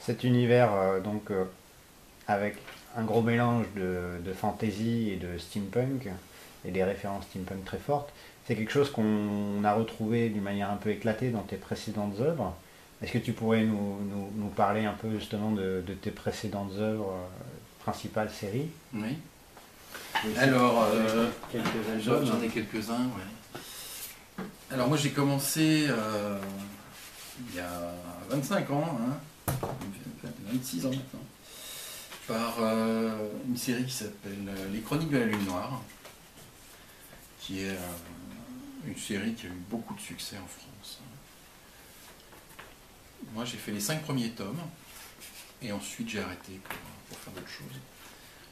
cet univers avec un gros mélange de fantasy et de steampunk et des références steampunk très fortes, c'est quelque chose qu'on a retrouvé d'une manière un peu éclatée dans tes précédentes œuvres. Est-ce que tu pourrais nous parler un peu justement de tes précédentes œuvres, principales séries? Oui. Et aussi Alors, quelques albums. j'en ai quelques-uns, ouais. Alors moi j'ai commencé il y a 25 ans, hein, 26 ans maintenant, par une série qui s'appelle Les Chroniques de la Lune Noire, qui est une série qui a eu beaucoup de succès en France. Moi j'ai fait les 5 premiers tomes, et ensuite j'ai arrêté pour faire d'autres choses.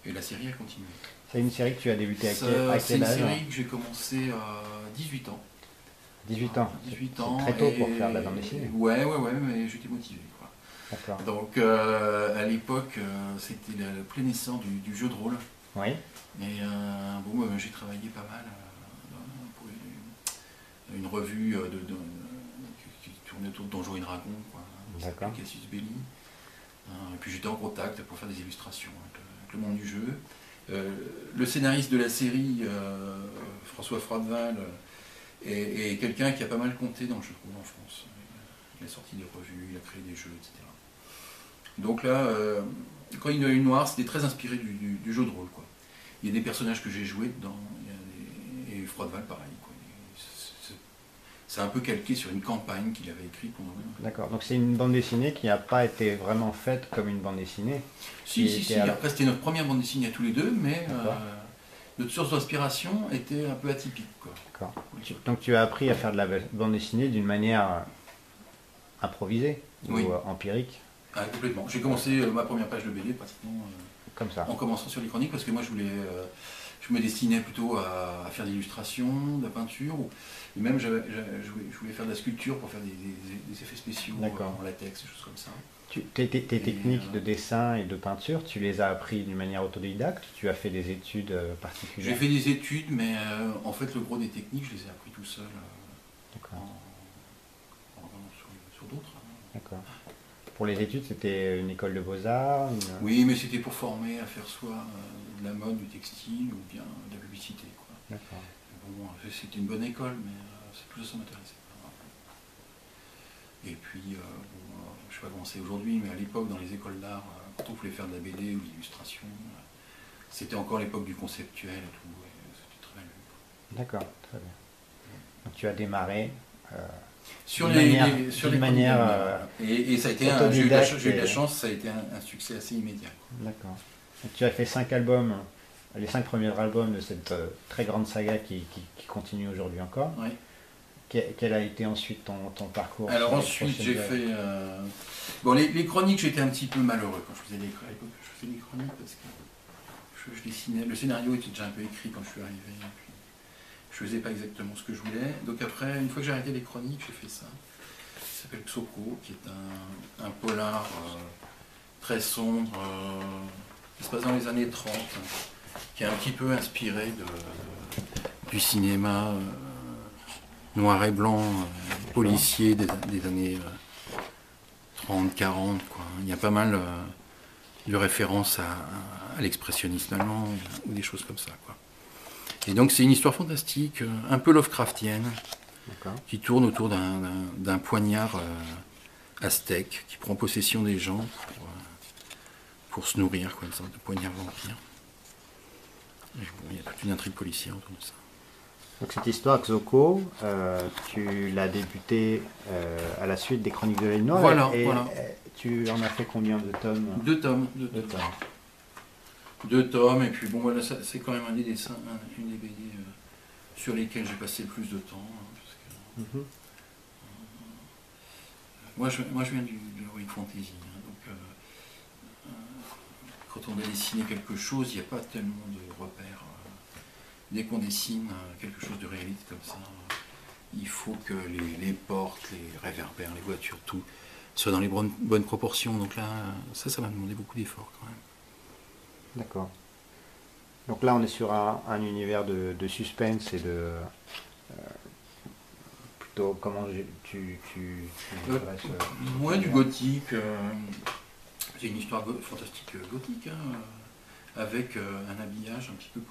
Et la série a continué. C'est une série que tu as débuté à C'est quel une âge? série que j'ai commencé à 18 ans. 18 ans. 18 C'est ans. très tôt pour faire de la bande dessinée. Ouais, mais j'étais motivé, quoi. D'accord. Donc à l'époque, c'était le plein essor du jeu de rôle. Oui. Et bon, j'ai travaillé pas mal pour une revue qui tournait autour de Donjons et Dragons, quoi. D'accord. Cassius Belli. Et puis j'étais en contact pour faire des illustrations avec le monde du jeu. Le scénariste de la série, François Froideval, est quelqu'un qui a pas mal compté dans le jeu de rôle en France. Il a sorti des revues, il a créé des jeux, etc. Donc là, Chronique de la Lune Noire, c'était très inspiré du jeu de rôle, quoi. Il y a des personnages que j'ai joués dedans, et Froideval pareil, quoi. C'est un peu calqué sur une campagne qu'il avait écrite pendant... D'accord. Donc c'est une bande dessinée qui n'a pas été vraiment faite comme une bande dessinée. Si. Après, c'était notre première bande dessinée à tous les deux, mais notre source d'inspiration était un peu atypique, quoi. D'accord. Donc tu as appris à faire de la bande dessinée d'une manière improvisée Oui. ou empirique, Ah, complètement. J'ai commencé ma première page de BD pratiquement comme ça. en commençant sur les chroniques, parce que moi je me destinais plutôt à faire de l'illustration, de la peinture, et même je voulais faire de la sculpture pour faire des effets spéciaux en latex, des choses comme ça. Tes techniques de dessin et de peinture, tu les as appris d'une manière autodidacte? Tu as fait des études particulières? J'ai fait des études, mais en fait le gros des techniques, je les ai appris tout seul en revenant sur d'autres. D'accord. Pour les études, c'était une école de beaux-arts? Oui, mais c'était pour former à faire soit de la mode, du textile, ou bien de la publicité, quoi. D'accord. Bon, c'était une bonne école, mais c'est plus ça m'intéressait pas. Et puis, je sais pas comment c'est aujourd'hui, mais à l'époque, dans les écoles d'art, quand on voulait faire de la BD ou de l'illustration, c'était encore l'époque du conceptuel et tout, et c'était très mal vu. D'accord, très bien. Donc tu as démarré sur d'une manière et ça a été j'ai eu de la chance, ça a été un succès assez immédiat. D'accord. Donc tu as fait 5 albums, les 5 premiers albums de cette très grande saga qui continue aujourd'hui encore. Oui. Quel a été ensuite ton parcours? Alors ensuite j'ai fait... Bon, les chroniques, j'étais un petit peu malheureux quand je faisais les chroniques, parce que je dessinais, le scénario était déjà un peu écrit quand je suis arrivé, et puis je faisais pas exactement ce que je voulais. Donc après, une fois que j'ai arrêté les chroniques, j'ai fait ça. Ça s'appelle Xoko, qui est un polar très sombre, qui se passe dans les années 30, qui est un petit peu inspiré du cinéma noir et blanc, policier des années 30, 40, quoi. Il y a pas mal de références à l'expressionnisme allemand ou des choses comme ça, quoi. Et donc c'est une histoire fantastique, un peu Lovecraftienne, qui tourne autour d'un poignard aztèque qui prend possession des gens pour se nourrir, quoi, une sorte de poignard vampire. Et bon, il y a toute une intrigue policière autour de ça. Donc cette histoire Xoko, tu l'as débutée à la suite des Chroniques de la Lune Noire. Voilà. Tu en as fait combien de tomes? 2 tomes. 2 tomes, et puis bon, voilà, c'est quand même un des dessins, une des BD sur lesquels j'ai passé le plus de temps. Parce que, moi, je viens du heroic fantasy, hein, donc quand on doit dessiner quelque chose, il n'y a pas tellement de repères. Dès qu'on dessine quelque chose de réaliste comme ça, il faut que les portes, les réverbères, les voitures, tout soit dans les bonnes proportions. Donc là, ça m'a demandé beaucoup d'efforts quand même. D'accord. Donc là, on est sur un univers de suspense et de... plutôt, comment tu ouais, du gothique. C'est une histoire fantastique gothique, hein, avec un habillage un petit peu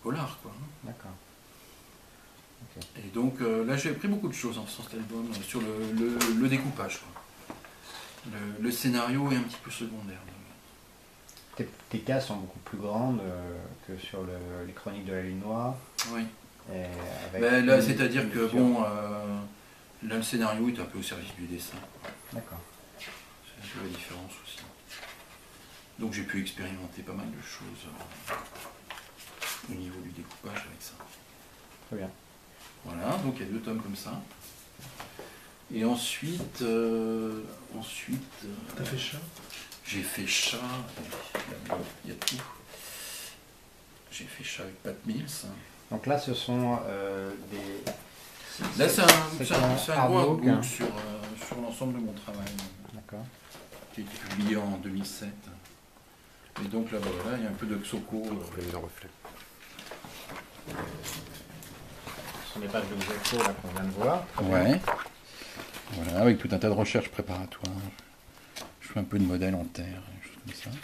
polar, quoi. D'accord. Ok. Et donc là, j'ai appris beaucoup de choses en faisant cet album sur le découpage, quoi. Le scénario est un petit peu secondaire. Tes cases sont beaucoup plus grandes que sur les chroniques de la Lune Noire. Oui. Et avec Ben, là, c'est-à-dire une que lecture. bon, là, le scénario est un peu au service du dessin. D'accord. C'est un peu la différence aussi. Donc j'ai pu expérimenter pas mal de choses au niveau du découpage avec ça. Très bien. Voilà, donc il y a 2 tomes comme ça. Et ensuite, T'as fait chat? j'ai fait chat, il y a tout. J'ai fait chat avec Pat Mills. Donc là, ce sont des... Là, c'est un gros artbook, artbook hein. sur l'ensemble de mon travail, D'accord. qui a été publié en 2007. Et donc là, voilà, il y a un peu de Xoko. Le reflet. Ce sont des pages de Xoko là qu'on vient de voir. Très bien. Ouais. Voilà, avec tout un tas de recherches préparatoires. Je fais un peu de modèle en terre, des choses comme ça.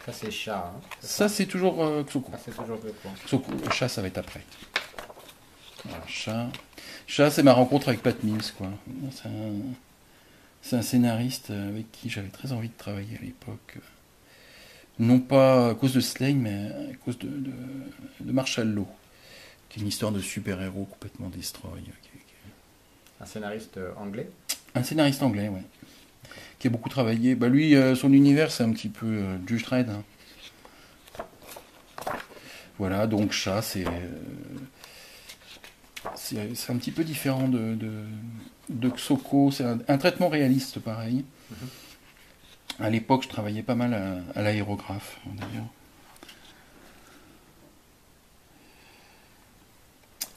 Ça, c'est chat. Hein, Ça, c'est toujours Xoko. Ça, c'est toujours Xoko. Xoko. Le chat, ça va être après. Voilà, chat, c'est ma rencontre avec Pat Mills, quoi. C'est un scénariste avec qui j'avais très envie de travailler à l'époque. Non pas à cause de Slane, mais à cause de Marshall Law, qui est une histoire de super-héros complètement destroy. Un scénariste anglais. Un scénariste anglais, ouais. Qui a beaucoup travaillé. Bah lui, son univers, c'est un petit peu Judge Dredd. Hein. Voilà, donc chat, c'est un petit peu différent de Xoko. C'est un traitement réaliste, pareil. À l'époque, je travaillais pas mal à l'aérographe, d'ailleurs.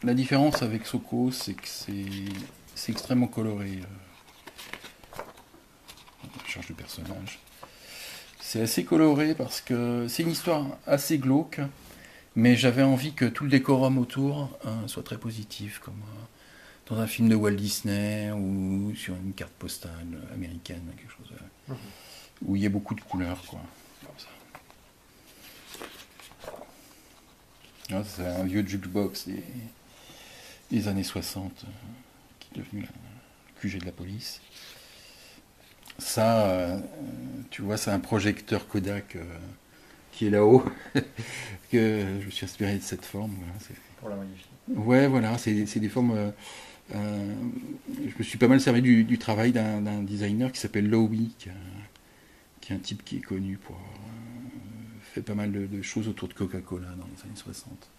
La différence avec Xoko, c'est que c'est extrêmement coloré. Je cherche le personnage. C'est assez coloré parce que c'est une histoire assez glauque, mais j'avais envie que tout le décorum autour soit très positif, comme dans un film de Walt Disney ou sur une carte postale américaine, quelque chose où il y a beaucoup de couleurs, quoi. Comme ça. Ah, c'est un vieux jukebox des années 60 qui est devenu le QG de la police. Ça, tu vois, c'est un projecteur Kodak qui est là-haut, que je me suis inspiré de cette forme. Voilà, Pour la magnifier. ouais, voilà, c'est des formes... je me suis pas mal servi du travail d'un designer qui s'appelle Lowy, qui est un type qui est connu pour fait pas mal de choses autour de Coca-Cola dans les années 60.